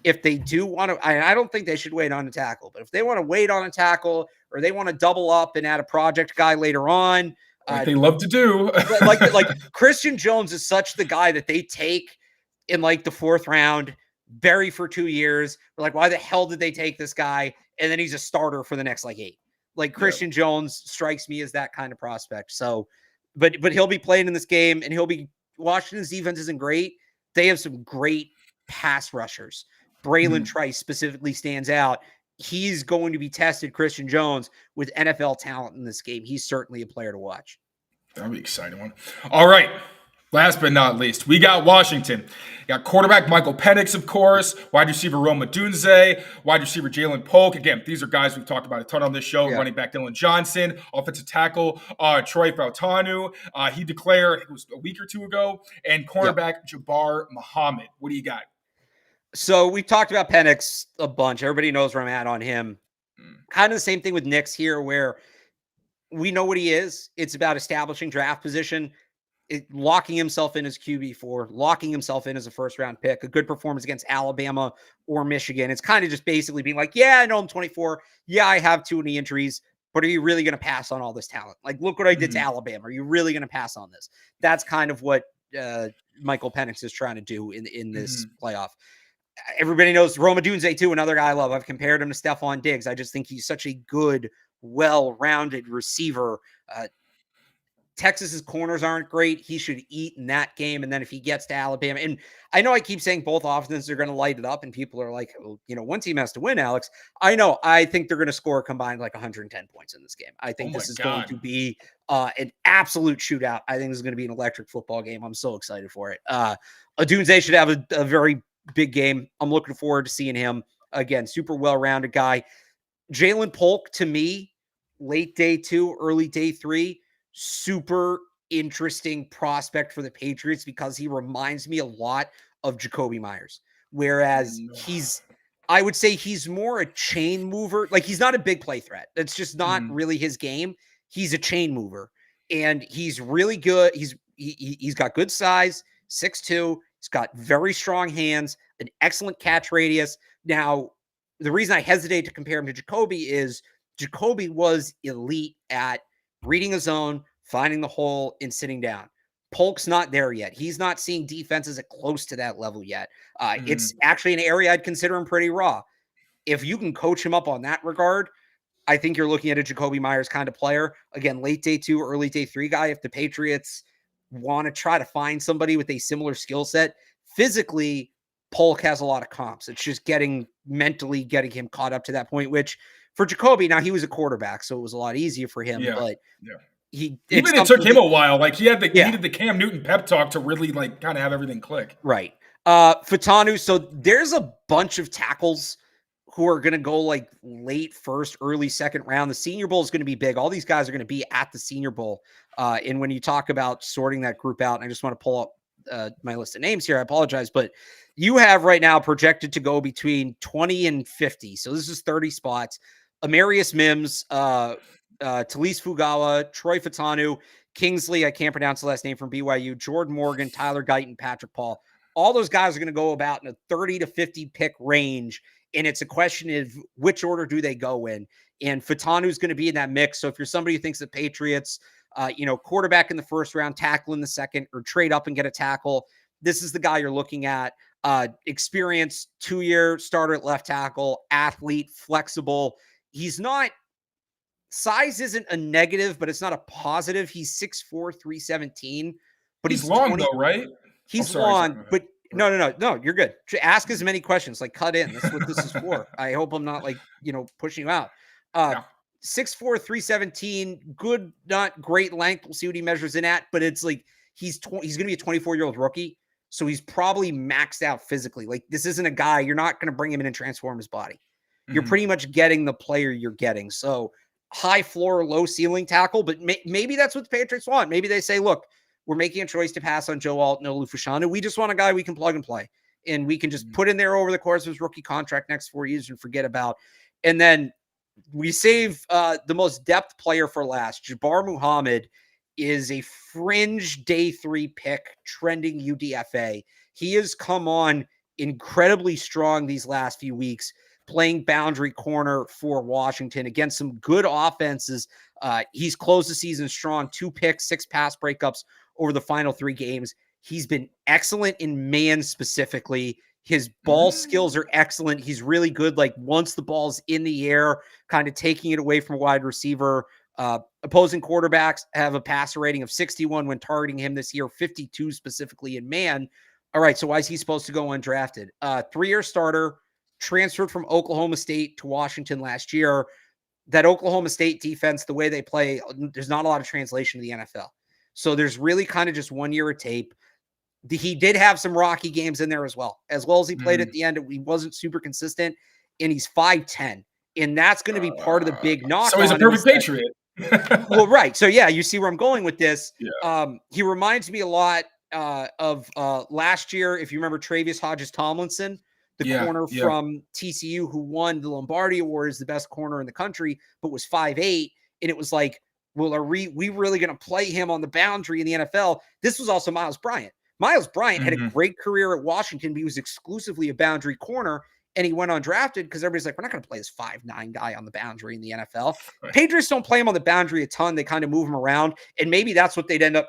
if they do want to, I don't think they should wait on a tackle. But if they want to wait on a tackle, or they want to double up and add a project guy later on, like they love to do. like Christian Jones is such the guy that they take in like the fourth round, bury for 2 years. We're like, why the hell did they take this guy? And then he's a starter for the next like 8. Like Christian Jones strikes me as that kind of prospect. So, but he'll be playing in this game, and Washington's defense isn't great. They have some great pass rushers. Braylon Trice specifically stands out. He's going to be tested, Christian Jones, with NFL talent in this game. He's certainly a player to watch. That'll be an exciting one. All right. Last but not least, we got Washington. Got quarterback Michael Penix, of course, wide receiver Rome Odunze, wide receiver Jalen Polk. Again, these are guys we've talked about a ton on this show. Running back Dylan Johnson, offensive tackle Troy Fautanu. He declared, I think it was a week or two ago, and cornerback Jabbar Muhammad. What do you got? So we've talked about Penix a bunch. Everybody knows where I'm at on him. Kind of the same thing with Nix here, where we know what he is. It's about establishing draft position, locking himself in as QB4, locking himself in as a first-round pick, a good performance against Alabama or Michigan. It's kind of just basically being like, yeah, I know I'm 24. Yeah, I have too many injuries, but are you really going to pass on all this talent? Like, look what I did to Alabama. Are you really going to pass on this? That's kind of what Michael Penix is trying to do in this playoff. Everybody knows Rome Odunze too, another guy I love. I've compared him to Stephon Diggs. I just think he's such a good, well-rounded receiver. Texas's corners aren't great. He should eat in that game. And then if he gets to Alabama, and I know I keep saying both offenses are going to light it up, and people are like, well, one team has to win, Alex. I know. I think they're going to score combined like 110 points in this game. I think this is going to be an absolute shootout. I think this is going to be an electric football game. I'm so excited for it. Odunze should have a very big game. I'm looking forward to seeing him again. Super well-rounded guy. Jalen Polk, to me, late day 2, early day 3, super interesting prospect for the Patriots because he reminds me a lot of Jacoby Myers. Whereas I would say he's more a chain mover. Like, he's not a big play threat. That's just not really his game. He's a chain mover, and he's really good. He's got good size, 6'2". He's got very strong hands, an excellent catch radius. Now, the reason I hesitate to compare him to Jacoby is Jacoby was elite at reading a zone, finding the hole, and sitting down. Polk's not there yet. He's not seeing defenses at close to that level yet. It's actually an area I'd consider him pretty raw. If you can coach him up on that regard, I think you're looking at a Jacoby Myers kind of player. Again, late day 2, early day 3 guy. If the Patriots want to try to find somebody with a similar skill set, physically, Polk has a lot of comps. It's just mentally getting him caught up to that point, which for Jacoby, now he was a quarterback, so it was a lot easier for him, but it took him a while. Like he needed the Cam Newton pep talk to really like kind of have everything click. Right. Fatanu. So there's a bunch of tackles who are going to go like late first, early second round. The Senior Bowl is going to be big. All these guys are going to be at the Senior Bowl. And when you talk about sorting that group out, and I just want to pull up my list of names here. I apologize, but you have right now projected to go between 20 and 50. So this is 30 spots. Amarius Mims, Talise Fugawa, Troy Fatanu, Kingsley, I can't pronounce the last name, from BYU, Jordan Morgan, Tyler Guyton, Patrick Paul. All those guys are going to go about in a 30 to 50 pick range. And it's a question of which order do they go in. And Fatanu's going to be in that mix. So if you're somebody who thinks the Patriots, quarterback in the first round, tackle in the second, or trade up and get a tackle, this is the guy you're looking at. Experienced 2-year starter at left tackle, athlete, flexible. He's not, size isn't a negative, but it's not a positive. He's 6'4", 317, but he's long though, right? He's long, but no, you're good. Ask as many questions, like cut in. That's what this is for. I hope I'm not pushing you out. 6'4", 317, good, not great length. We'll see what he measures in at, but it's like he's going to be a 24-year-old rookie. So he's probably maxed out physically. Like, this isn't a guy, you're not going to bring him in and transform his body. You're pretty much getting the player you're getting. So high floor, low ceiling tackle, but maybe that's what the Patriots want. Maybe they say, look, we're making a choice to pass on Joe Alt, Olu Fashanu. We just want a guy we can plug and play. And we can just put in there over the course of his rookie contract next 4 years and forget about. And then we save the most depth player for last. Jabbar Muhammad is a fringe day 3 pick, trending UDFA. He has come on incredibly strong these last few weeks, playing boundary corner for Washington against some good offenses. He's closed the season strong, 2 picks, 6 pass breakups over the final 3 games. He's been excellent in man specifically. His ball skills are excellent. He's really good, like once the ball's in the air, kind of taking it away from a wide receiver. Opposing quarterbacks have a passer rating of 61 when targeting him this year, 52 specifically in man. All right, so why is he supposed to go undrafted? 3-year starter, transferred from Oklahoma State to Washington last year. That Oklahoma State defense, the way they play, there's not a lot of translation to the NFL. So there's really kind of just 1 year of tape. He did have some rocky games in there as well as he played at the end. He wasn't super consistent, and he's 5'10", and that's going to be part of the big knock. So he's a perfect Patriot. Well, right. So yeah, you see where I'm going with this. Yeah. He reminds me a lot of last year, if you remember Travius Hodges-Tomlinson, the corner from TCU who won the Lombardi Award as the best corner in the country, but was 5'8", and it was like, well, are we really going to play him on the boundary in the NFL? This was also Miles Bryant. Miles Bryant had a great career at Washington, but he was exclusively a boundary corner, and he went undrafted because everybody's like, we're not going to play this 5'9" guy on the boundary in the NFL. Right. Patriots don't play him on the boundary a ton. They kind of move him around, and maybe that's what they'd end up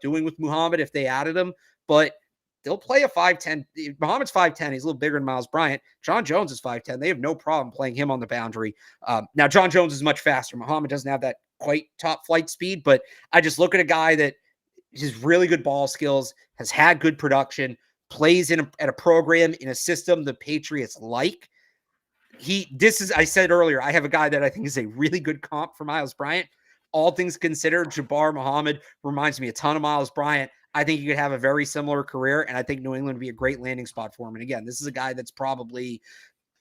doing with Muhammad if they added him, but they'll play a 5'10". Muhammad's 5'10". He's a little bigger than Miles Bryant. John Jones is 5'10". They have no problem playing him on the boundary. Now, John Jones is much faster. Muhammad doesn't have that quite top flight speed, but I just look at a guy that has really good ball skills, has had good production, plays at a program in a system the Patriots like. I said earlier, I have a guy that I think is a really good comp for Miles Bryant. All things considered, Jabbar Muhammad reminds me a ton of Miles Bryant. I think he could have a very similar career, and I think New England would be a great landing spot for him. And again, this is a guy that's probably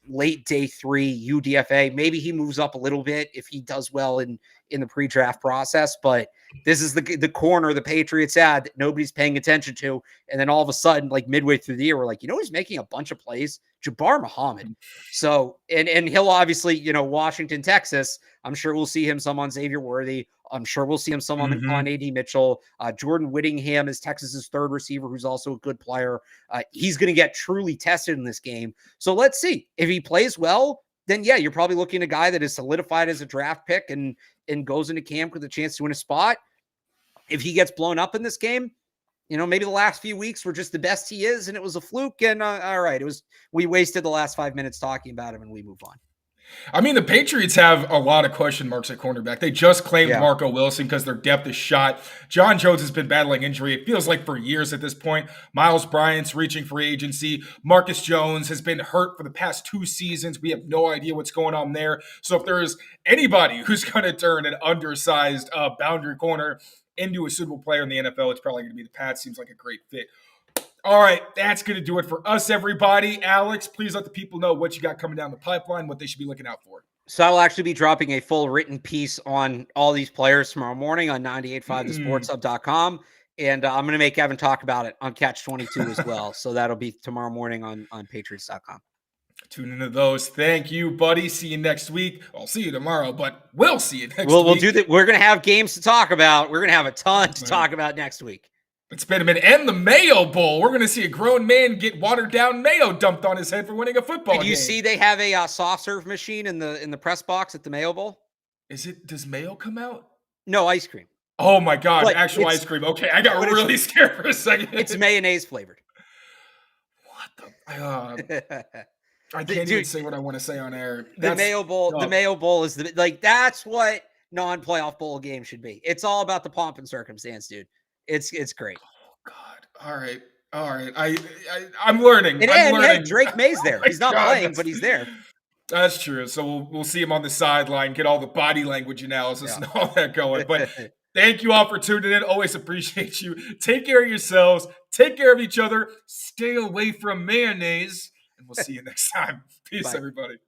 late day 3 UDFA. Maybe he moves up a little bit if he does well in in the pre-draft process, but this is the corner the Patriots had that nobody's paying attention to. And then all of a sudden, like midway through the year, we're like, he's making a bunch of plays, Jabbar Muhammad. So, and he'll obviously, Washington, Texas, I'm sure we'll see him some on Xavier Worthy. I'm sure we'll see him some on A.D. Mitchell. Jordan Whittingham is Texas's third receiver, who's also a good player. He's going to get truly tested in this game. So let's see. If he plays well, then yeah, you're probably looking at a guy that is solidified as a draft pick and goes into camp with a chance to win a spot. If he gets blown up in this game, maybe the last few weeks were just the best he is, and it was a fluke. And all right, we wasted the last 5 minutes talking about him, and we move on. I mean, the Patriots have a lot of question marks at cornerback. They just claimed Marco Wilson because their depth is shot. John Jones has been battling injury. It feels like for years at this point. Miles Bryant's reaching free agency. Marcus Jones has been hurt for the past 2 seasons. We have no idea what's going on there. So if there is anybody who's going to turn an undersized boundary corner into a suitable player in the NFL, it's probably going to be the Pats. Seems like a great fit. All right, that's going to do it for us, everybody. Alex, please let the people know what you got coming down the pipeline, what they should be looking out for. So I'll actually be dropping a full written piece on all these players tomorrow morning on 98.5thesportshub.com. And I'm going to make Evan talk about it on Catch 22 as well. So that'll be tomorrow morning on Patriots.com. Tune into those. Thank you, buddy. See you next week. I'll see you tomorrow, but we'll see you next week. We'll do that. We're going to have games to talk about. We're going to have a ton to talk about next week. It's been a minute. And the Mayo Bowl. We're going to see a grown man get watered-down mayo dumped on his head for winning a football game. Did you see they have a soft serve machine in the press box at the Mayo Bowl? Does mayo come out? No, ice cream. Oh, my God. Actual ice cream. Okay, I got really scared for a second. It's mayonnaise flavored. What the... I can't even say what I want to say on air. The Mayo Bowl is that's what non-playoff bowl game should be. It's all about the pomp and circumstance, dude. It's great. Oh God! All right. I'm learning. I'm learning. Drake May's there. He's not playing, but he's there. That's true. So we'll see him on the sideline, get all the body language analysis and all that going. But thank you all for tuning in. Always appreciate you. Take care of yourselves. Take care of each other. Stay away from mayonnaise, and we'll see you next time. Peace, everybody.